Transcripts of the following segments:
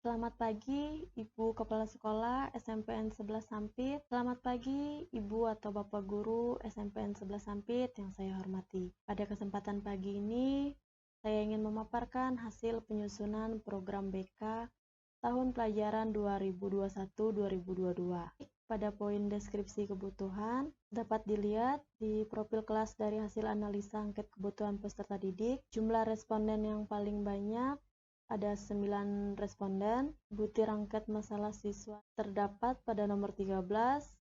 Selamat pagi, Ibu Kepala Sekolah SMPN 11 Sampit. Selamat pagi, Ibu atau Bapak Guru SMPN 11 Sampit yang saya hormati. Pada kesempatan pagi ini, saya ingin memaparkan hasil penyusunan program BK tahun pelajaran 2021-2022. Pada poin deskripsi kebutuhan, dapat dilihat di profil kelas dari hasil analisa angket kebutuhan peserta didik. Jumlah responden yang paling banyak ada 9 responden. Butir angket masalah siswa terdapat pada nomor 13,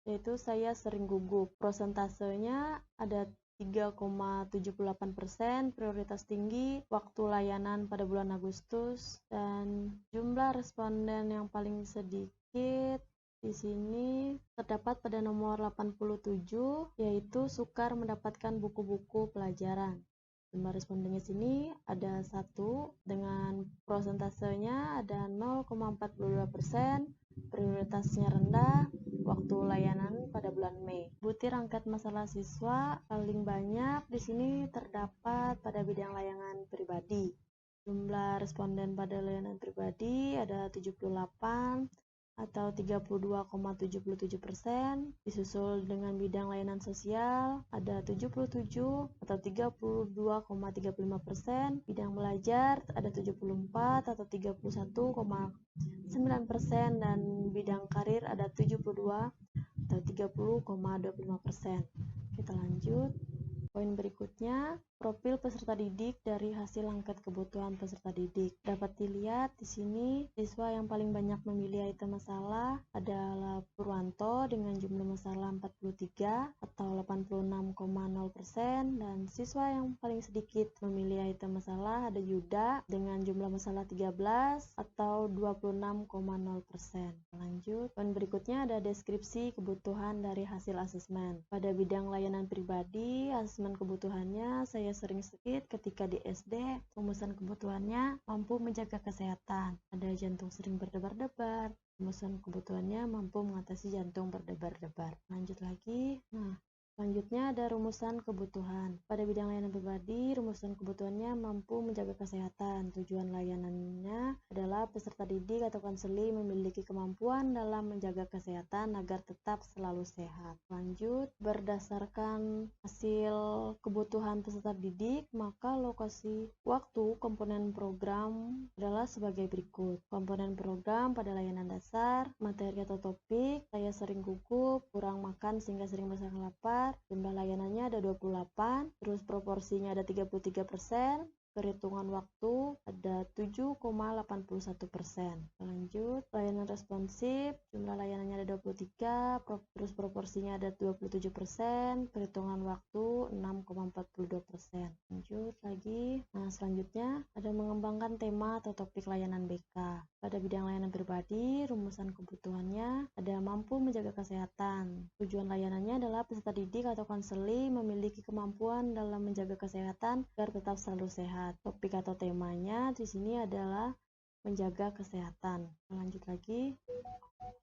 yaitu saya sering gugup. Prosentasenya ada 3,78%, prioritas tinggi, waktu layanan pada bulan Agustus, dan jumlah responden yang paling sedikit di sini terdapat pada nomor 87, yaitu sukar mendapatkan buku-buku pelajaran. Jumlah respondennya sini ada 1 dengan prosentasenya ada 0,42%, prioritasnya rendah, waktu layanan pada bulan Mei. Butir angket masalah siswa paling banyak di sini terdapat pada bidang layanan pribadi. Jumlah responden pada layanan pribadi ada 78 atau 32,77%, disusul dengan bidang layanan sosial ada 77 atau 32,35%, bidang belajar ada 74 atau 31,9%, dan bidang karir ada 72 atau 30,25%. Kita lanjut. Poin berikutnya, profil peserta didik dari hasil angket kebutuhan peserta didik. Dapat dilihat di sini, siswa yang paling banyak memilih item masalah adalah Purwanto dengan jumlah masalah 43 atau 86,0%, dan siswa yang paling sedikit memilih item masalah ada Yuda dengan jumlah masalah 13 atau 26,0%. Lanjut, poin berikutnya ada deskripsi kebutuhan dari hasil asesmen. Pada bidang layanan pribadi, asesmen kebutuhannya saya sering sakit ketika di SD. Rumusan kebutuhannya mampu menjaga kesehatan, ada jantung sering berdebar-debar. Rumusan kebutuhannya mampu mengatasi jantung berdebar-debar. Lanjut lagi. Selanjutnya ada rumusan kebutuhan. Pada bidang layanan pribadi, rumusan kebutuhannya mampu menjaga kesehatan. Tujuan layanannya adalah peserta didik atau konseling memiliki kemampuan dalam menjaga kesehatan agar tetap selalu sehat. Lanjut, berdasarkan hasil kebutuhan peserta didik, maka lokasi waktu komponen program adalah sebagai berikut. Komponen program pada layanan dasar, materi atau topik, saya sering gugup, kurang makan sehingga sering merasa lapar. Jumlah layanannya ada 28, terus proporsinya ada 33%, perhitungan waktu ada 7,81%. Lanjut, layanan responsif, jumlah layanannya ada 23, terus proporsinya ada 27%, perhitungan waktu 6,42%. Lanjut lagi. Selanjutnya ada mengembangkan tema atau topik layanan BK. Pada bidang layanan pribadi, rumusan kebutuhannya ada mampu menjaga kesehatan. Tujuan layanannya adalah peserta didik atau konseling memiliki kemampuan dalam menjaga kesehatan agar tetap selalu sehat. Topik atau temanya di sini adalah menjaga kesehatan. Lanjut lagi.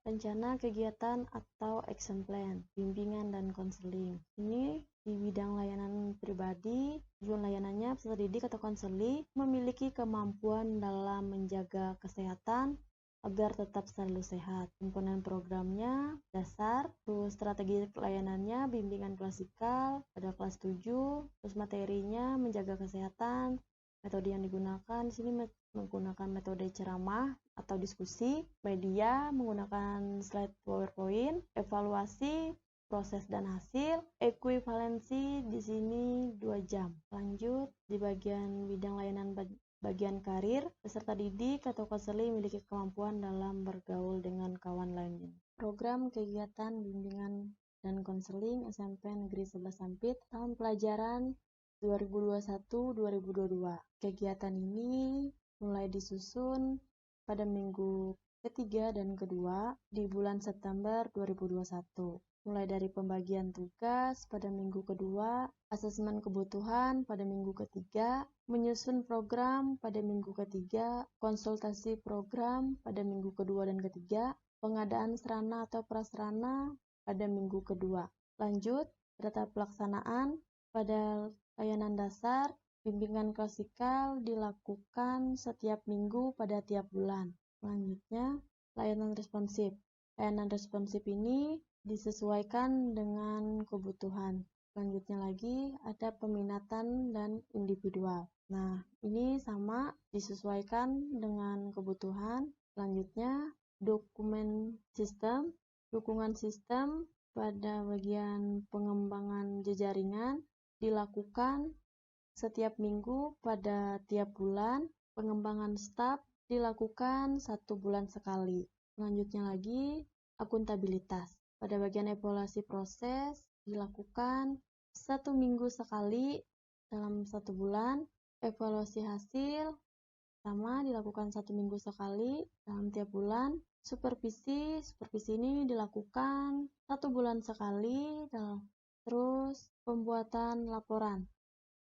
Rencana kegiatan atau action plan, bimbingan dan konseling. Ini di bidang layanan pribadi, tujuan layanannya peserta didik atau konseling memiliki kemampuan dalam menjaga kesehatan agar tetap selalu sehat. Komponen programnya dasar, terus strategi layanannya bimbingan klasikal pada kelas 7, terus materinya menjaga kesehatan. Metode yang digunakan di sini menggunakan metode ceramah atau diskusi, media menggunakan slide PowerPoint, evaluasi proses dan hasil, ekuivalensi di sini 2 jam. Lanjut, di bagian bidang layanan bagian karir, peserta didik atau konseling memiliki kemampuan dalam bergaul dengan kawan lainnya. Program kegiatan bimbingan dan konseling SMP Negeri 11 Sampit tahun pelajaran 2021-2022. Kegiatan ini mulai disusun pada minggu ketiga dan kedua di bulan September 2021. Mulai dari pembagian tugas pada minggu kedua, asesmen kebutuhan pada minggu ketiga, menyusun program pada minggu ketiga, konsultasi program pada minggu kedua dan ketiga, pengadaan sarana atau prasarana pada minggu kedua. Lanjut, data pelaksanaan pada layanan dasar, bimbingan klasikal dilakukan setiap minggu pada tiap bulan. Selanjutnya, layanan responsif. Layanan responsif ini disesuaikan dengan kebutuhan. Selanjutnya lagi ada peminatan dan individual. Nah, ini sama disesuaikan dengan kebutuhan. Selanjutnya, dokumen sistem. Dukungan sistem pada bagian pengembangan jejaringan dilakukan setiap minggu pada tiap bulan. Pengembangan staf dilakukan 1 bulan sekali. Selanjutnya lagi, akuntabilitas. Pada bagian evaluasi proses dilakukan 1 minggu sekali dalam 1 bulan. Evaluasi hasil sama dilakukan 1 minggu sekali dalam tiap bulan. Supervisi ini dilakukan 1 bulan sekali. Terus pembuatan laporan.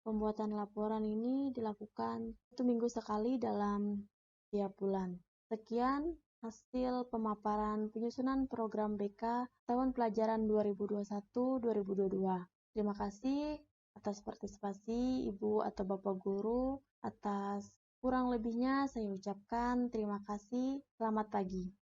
Pembuatan laporan ini dilakukan 1 minggu sekali dalam tiap bulan. Sekian hasil pemaparan penyusunan program BK tahun pelajaran 2021-2022. Terima kasih atas partisipasi Ibu atau Bapak Guru. Atas kurang lebihnya saya ucapkan terima kasih. Selamat pagi.